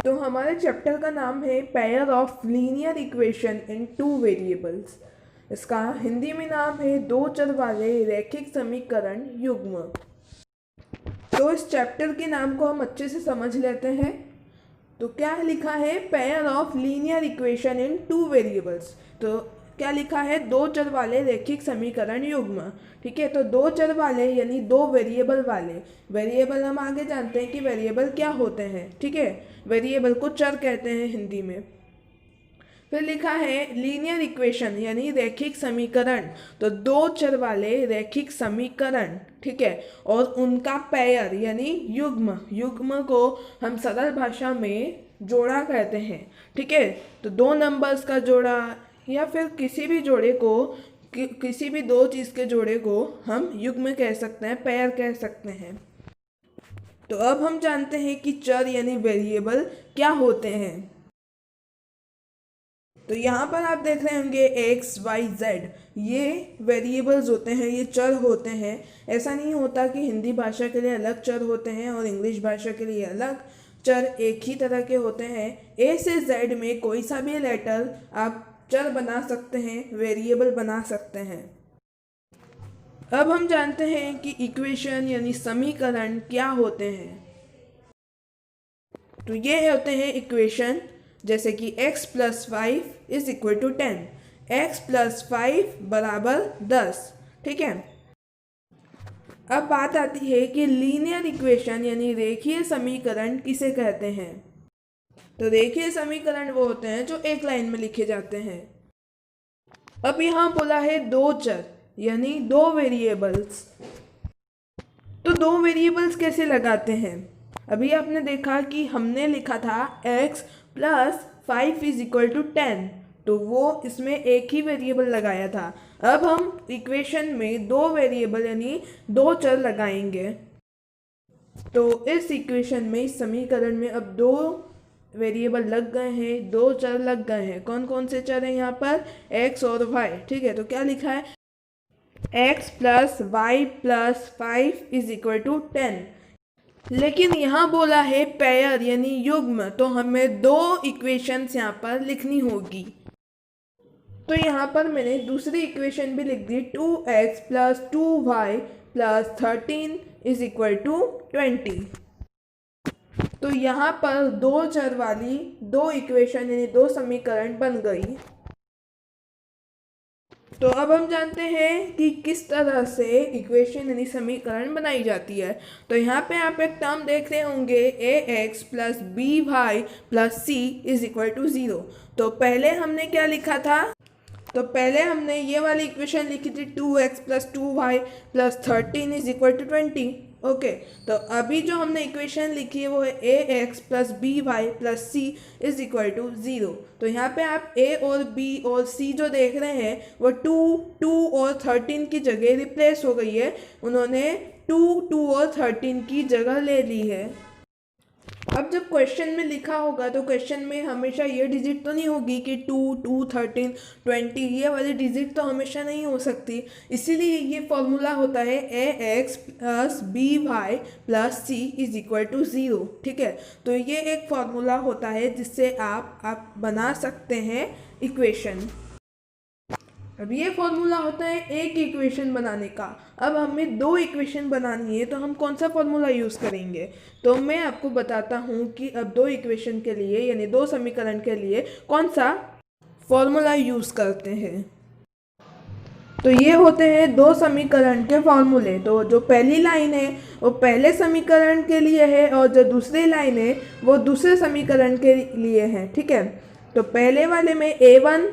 तो हमारे चैप्टर का नाम है pair of linear equation in two variables. इसका हिंदी में नाम है दो चर वाले रैखिक समीकरण युग्म। तो इस चैप्टर के नाम को हम अच्छे से समझ लेते हैं। तो क्या लिखा है, pair of linear equation in two variables. तो क्या लिखा है, दो चर वाले रैखिक समीकरण युग्म। ठीक है, तो दो चर वाले यानी दो वेरिएबल वाले। वेरिएबल हम आगे जानते हैं कि वेरिएबल क्या होते हैं। ठीक है, वेरिएबल को चर कहते हैं हिंदी में। फिर लिखा है लीनियर इक्वेशन यानी रैखिक समीकरण। तो दो चर वाले रैखिक समीकरण। ठीक है, और उनका पेयर यानी युग्म। युग्म को हम सरल भाषा में जोड़ा कहते हैं। ठीक है, तो दो नंबर्स का जोड़ा या फिर किसी भी जोड़े को, किसी भी दो चीज़ के जोड़े को हम युग्म कह सकते हैं, पेयर कह सकते हैं। तो अब हम जानते हैं कि चर यानी वेरिएबल क्या होते हैं। तो यहाँ पर आप देख रहे होंगे एक्स वाई जेड, ये वेरिएबल्स होते हैं, ये चर होते हैं। ऐसा नहीं होता कि हिंदी भाषा के लिए अलग चर होते हैं और इंग्लिश भाषा के लिए अलग चर। एक ही तरह के होते हैं। ए से जेड में कोई सा भी लेटर आप चर बना सकते हैं, वेरिएबल बना सकते हैं। अब हम जानते हैं कि इक्वेशन यानी समीकरण क्या होते हैं। तो ये होते हैं इक्वेशन, जैसे कि x + 5 = 10, x + 5 = 10। ठीक है, अब बात आती है कि लीनियर इक्वेशन यानी रेखीय समीकरण किसे कहते हैं। तो रेखीय समीकरण वो होते हैं जो एक लाइन में लिखे जाते हैं। अब यहाँ बोला है दो चर यानी दो वेरिएबल्स। तो दो वेरिएबल्स कैसे लगाते हैं। अभी आपने देखा कि हमने लिखा था x + 5 = 10, तो वो इसमें एक ही वेरिएबल लगाया था। अब हम इक्वेशन में दो वेरिएबल यानी दो चर लगाएंगे। तो इस इक्वेशन में, इस समीकरण में अब दो वेरिएबल लग गए हैं, दो चर लग गए हैं। कौन कौन से चर हैं यहाँ पर, x और y। ठीक है, तो क्या लिखा है, x + y + 5 = 10। लेकिन यहाँ बोला है पेयर यानी युग्म, तो हमें दो इक्वेशंस यहाँ पर लिखनी होगी। तो यहाँ पर मैंने दूसरी इक्वेशन भी लिख दी, 2x + 2y + 13 = 20। तो यहाँ पर दो चर वाली दो इक्वेशन यानी दो समीकरण बन गई। तो अब हम जानते हैं कि किस तरह से इक्वेशन यानी समीकरण बनाई जाती है। तो यहाँ पे आप एक टर्म देख रहे होंगे, ax + by + c = 0। तो पहले हमने क्या लिखा था, तो पहले हमने ये वाली इक्वेशन लिखी थी, 2x + 2y + 13 = 20। ओके, तो अभी जो हमने इक्वेशन लिखी है वो है ax + by + c = 0। तो यहाँ पे आप a और b और c जो देख रहे हैं वो 2 और 13 की जगह रिप्लेस हो गई है। उन्होंने 2 और 13 की जगह ले ली है। अब जब क्वेश्चन में लिखा होगा तो क्वेश्चन में हमेशा ये डिजिट तो नहीं होगी कि 2, 13, 20, ये वाली डिजिट तो हमेशा नहीं हो सकती। इसीलिए ये फॉर्मूला होता है ax + by + c = 0। ठीक है, तो ये एक फॉर्मूला होता है जिससे आप बना सकते हैं इक्वेशन। अब ये फॉर्मूला होता है एक इक्वेशन बनाने का। अब हमें दो इक्वेशन बनानी है तो हम कौन सा फॉर्मूला यूज़ करेंगे। तो मैं आपको बताता हूँ कि अब दो इक्वेशन के लिए यानी दो समीकरण के लिए कौन सा फॉर्मूला यूज़ करते हैं। तो ये होते हैं दो समीकरण के फॉर्मूले। तो जो पहली लाइन है वो पहले समीकरण के लिए है और जो दूसरी लाइन है वो दूसरे समीकरण के लिए है। ठीक है, तो पहले वाले में a1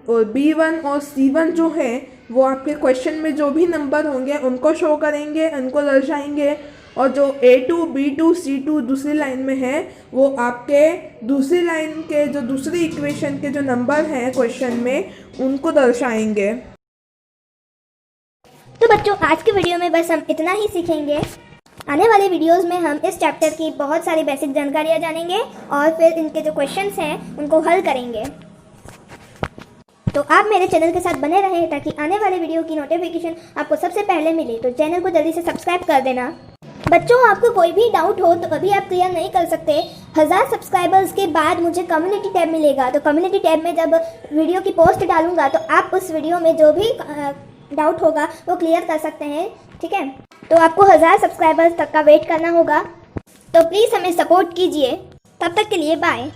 और b1 और c1 जो है वो आपके क्वेश्चन में जो भी नंबर होंगे उनको शो करेंगे, उनको दर्शाएंगे। और जो a2, b2, c2 दूसरी लाइन में है वो आपके दूसरी लाइन के जो दूसरी इक्वेशन के जो नंबर हैं क्वेश्चन में उनको दर्शाएंगे। तो बच्चों, आज की वीडियो में बस हम इतना ही सीखेंगे। आने वाले वीडियोस में हम इस चैप्टर की बहुत सारी बेसिक जानकारियाँ जानेंगे और फिर इनके जो क्वेश्चंस हैं उनको हल करेंगे। तो आप मेरे चैनल के साथ बने रहें ताकि आने वाले वीडियो की नोटिफिकेशन आपको सबसे पहले मिले। तो चैनल को जल्दी से सब्सक्राइब कर देना। बच्चों, आपको कोई भी डाउट हो तो अभी आप क्लियर नहीं कर सकते, 1000 सब्सक्राइबर्स के बाद मुझे कम्युनिटी टैब मिलेगा। तो कम्युनिटी टैब में जब वीडियो की पोस्ट डालूंगा तो आप उस वीडियो में जो भी डाउट होगा वो क्लियर कर सकते हैं, ठीक है। तो आपको 1000 सब्सक्राइबर्स तक का वेट करना होगा, तो प्लीज़ हमें सपोर्ट कीजिए। तब तक के लिए बाय।